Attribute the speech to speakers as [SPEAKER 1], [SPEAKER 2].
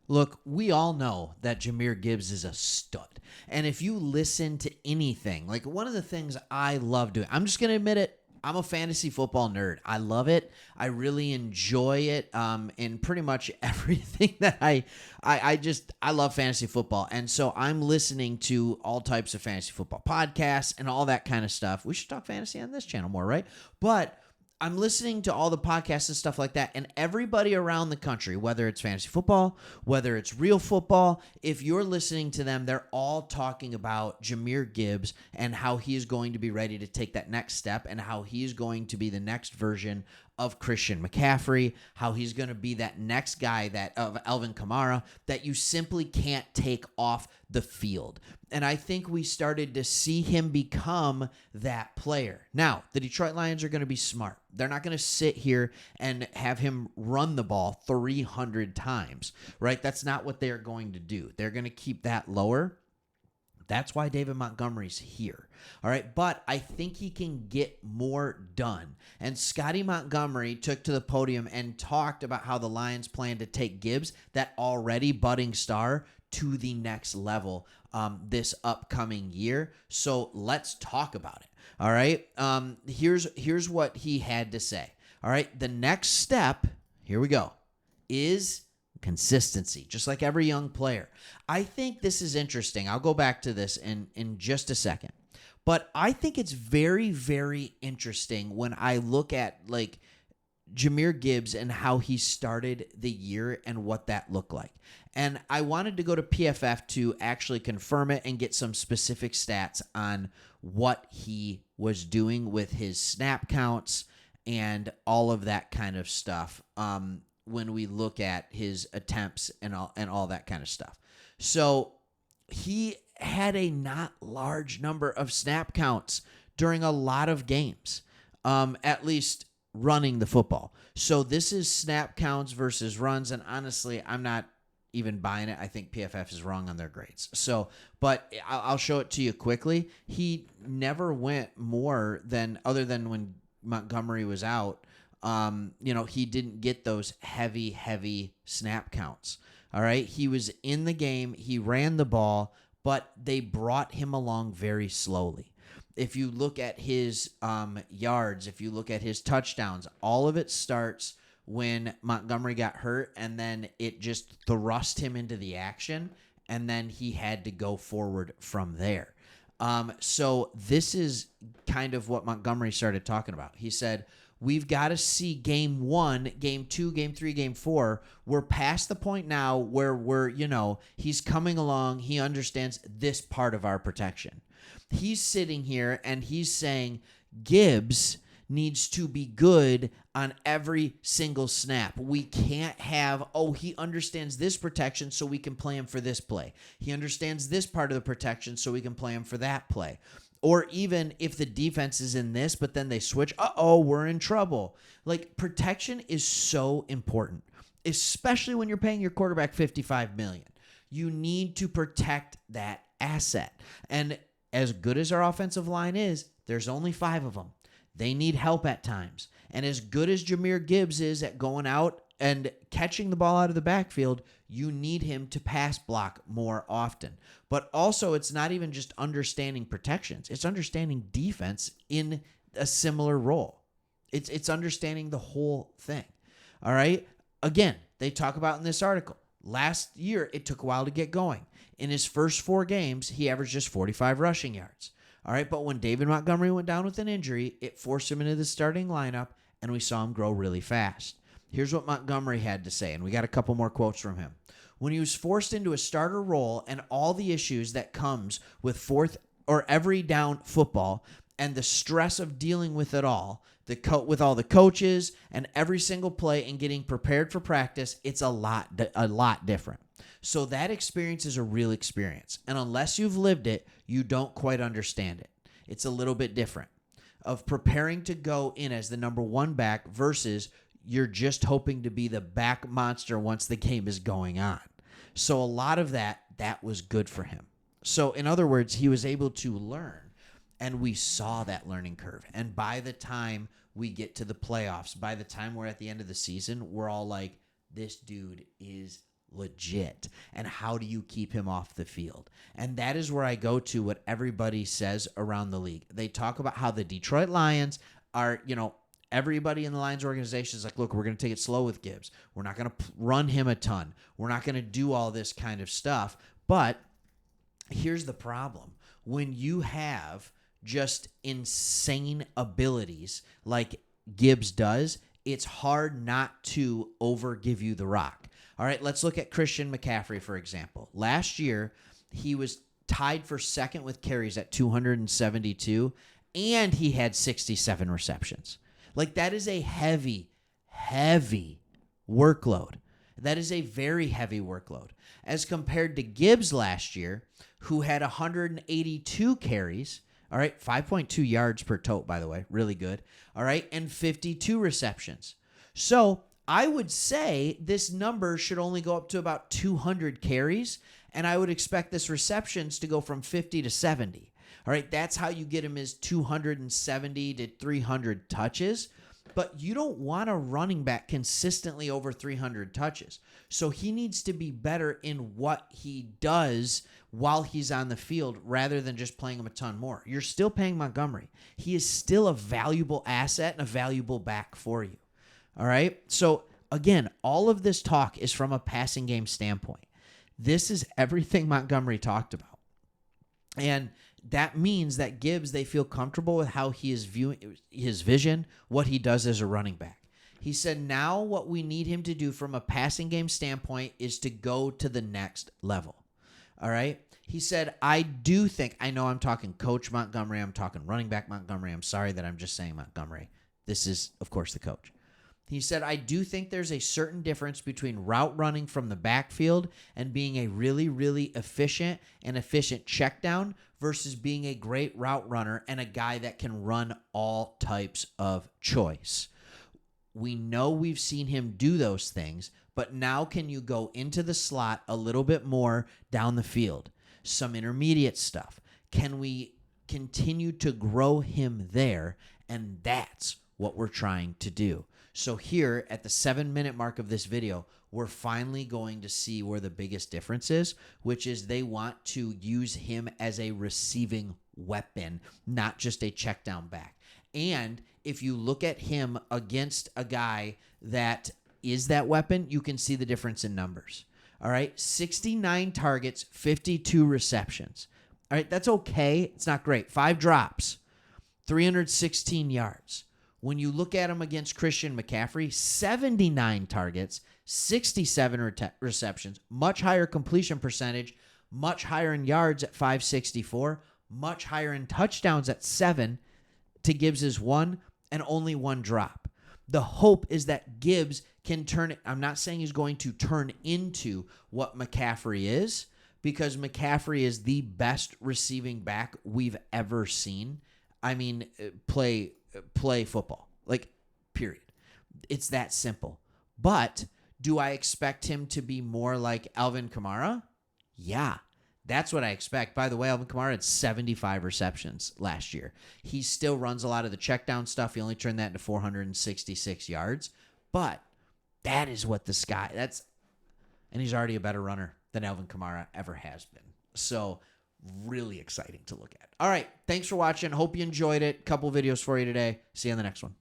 [SPEAKER 1] Look, we all know that Jahmyr Gibbs is a stud. And if you listen to anything, like one of the things I love doing, I'm just going to admit it, I'm a fantasy football nerd. I love it. I really enjoy it. In pretty much everything that I love fantasy football. And so I'm listening to all types of fantasy football podcasts and all that kind of stuff. We should talk fantasy on this channel more, right? But I'm listening to all the podcasts and stuff like that, and everybody around the country, whether it's fantasy football, whether it's real football, if you're listening to them, they're all talking about Jahmyr Gibbs and how he is going to be ready to take that next step and how he's going to be the next version of Christian McCaffrey, how he's going to be that next guy that of Alvin Kamara that you simply can't take off the field. And I think we started to see him become that player. Now, the Detroit Lions are going to be smart. They're not going to sit here and have him run the ball 300 times, right? That's not what they're going to do. They're going to keep that lower. That's why David Montgomery's here. All right. But I think he can get more done. And Scotty Montgomery took to the podium and talked about how the Lions plan to take Gibbs, that already budding star, to the next level this upcoming year. So let's talk about it. All right. Here's what he had to say. All right. The next step, here we go, is consistency, just like every young player. I think this is interesting. I'll go back to this in just a second. But I think it's very, very interesting when I look at like Jahmyr Gibbs and how he started the year and what that looked like. And I wanted to go to PFF to actually confirm it and get some specific stats on what he was doing with his snap counts and all of that kind of stuff when we look at his attempts and all that kind of stuff. So he had a not large number of snap counts during a lot of games, at least running the football. So this is snap counts versus runs, and honestly, I'm not even buying it. I think PFF is wrong on their grades. So, but I'll show it to you quickly. He never went more than, other than when Montgomery was out, he didn't get those heavy snap counts. All right. He was in the game. He ran the ball, but they brought him along very slowly. If you look at his yards, if you look at his touchdowns, all of it starts when Montgomery got hurt, and then it just thrust him into the action, and then he had to go forward from there. So this is kind of what Montgomery started talking about. He said, we've got to see game 1, game 2, game 3, game 4. We're past the point now where he's coming along. He understands this part of our protection. He's sitting here and he's saying Gibbs needs to be good on every single snap. We can't have, he understands this protection, so we can play him for this play. He understands this part of the protection, so we can play him for that play. Or even if the defense is in this, but then they switch, we're in trouble. Like, protection is so important, especially when you're paying your quarterback $55 million. You need to protect that asset. And as good as our offensive line is, there's only 5 of them. They need help at times. And as good as Jahmyr Gibbs is at going out and catching the ball out of the backfield, you need him to pass block more often. But also, it's not even just understanding protections. It's understanding defense in a similar role. It's understanding the whole thing. All right? Again, they talk about in this article, last year, it took a while to get going. In his first 4 games, he averaged just 45 rushing yards. All right, but when David Montgomery went down with an injury, it forced him into the starting lineup, and we saw him grow really fast. Here's what Montgomery had to say, and we got a couple more quotes from him. When he was forced into a starter role and all the issues that comes with fourth or every down football and the stress of dealing with it all, with all the coaches and every single play and getting prepared for practice, it's a lot different. So that experience is a real experience. And unless you've lived it, you don't quite understand it. It's a little bit different of preparing to go in as the number 1 back versus you're just hoping to be the back monster once the game is going on. So a lot of that was good for him. So in other words, he was able to learn, and we saw that learning curve. And by the time we get to the playoffs, by the time we're at the end of the season, we're all like, this dude is legit? And how do you keep him off the field? And that is where I go to what everybody says around the league. They talk about how the Detroit Lions are, everybody in the Lions organization is like, look, we're going to take it slow with Gibbs. We're not going to run him a ton. We're not going to do all this kind of stuff. But here's the problem. When you have just insane abilities like Gibbs does, it's hard not to give you the rock. All right, let's look at Christian McCaffrey, for example. Last year, he was tied for second with carries at 272, and he had 67 receptions. Like, that is a heavy, heavy workload. That is a very heavy workload. As compared to Gibbs last year, who had 182 carries, all right, 5.2 yards per tote, by the way, really good, all right, and 52 receptions. So I would say this number should only go up to about 200 carries, and I would expect this receptions to go from 50 to 70. All right, that's how you get him is 270 to 300 touches. But you don't want a running back consistently over 300 touches. So he needs to be better in what he does while he's on the field rather than just playing him a ton more. You're still paying Montgomery. He is still a valuable asset and a valuable back for you. All right? So, again, all of this talk is from a passing game standpoint. This is everything Montgomery talked about. And that means that Gibbs, they feel comfortable with how he is viewing his vision, what he does as a running back. He said now what we need him to do from a passing game standpoint is to go to the next level. All right? He said, I know I'm talking Coach Montgomery, I'm talking running back Montgomery. I'm sorry that I'm just saying Montgomery. This is, of course, the coach. He said, I do think there's a certain difference between route running from the backfield and being a really, really efficient check down versus being a great route runner and a guy that can run all types of choice. We know we've seen him do those things, but now can you go into the slot a little bit more down the field? Some intermediate stuff. Can we continue to grow him there? And that's what we're trying to do. So here at the 7-minute mark of this video, we're finally going to see where the biggest difference is, which is they want to use him as a receiving weapon, not just a check down back. And if you look at him against a guy that is that weapon, you can see the difference in numbers. All right, 69 targets, 52 receptions. All right, that's okay. It's not great. 5 drops, 316 yards. When you look at him against Christian McCaffrey, 79 targets, 67 receptions, much higher completion percentage, much higher in yards at 564, much higher in touchdowns at 7 to Gibbs' 1, and only 1 drop. The hope is that Gibbs can turn it. I'm not saying he's going to turn into what McCaffrey is, because McCaffrey is the best receiving back we've ever seen. I mean, play football, like, period. It's that simple. But do I expect him to be more like Alvin Kamara? Yeah, that's what I expect. By the way, Alvin Kamara had 75 receptions last year. He still runs a lot of the check down stuff. He only turned that into 466 yards. But that is what and he's already a better runner than Alvin Kamara ever has been. So really exciting to look at. All right. Thanks for watching. Hope you enjoyed it. Couple videos for you today. See you on the next one.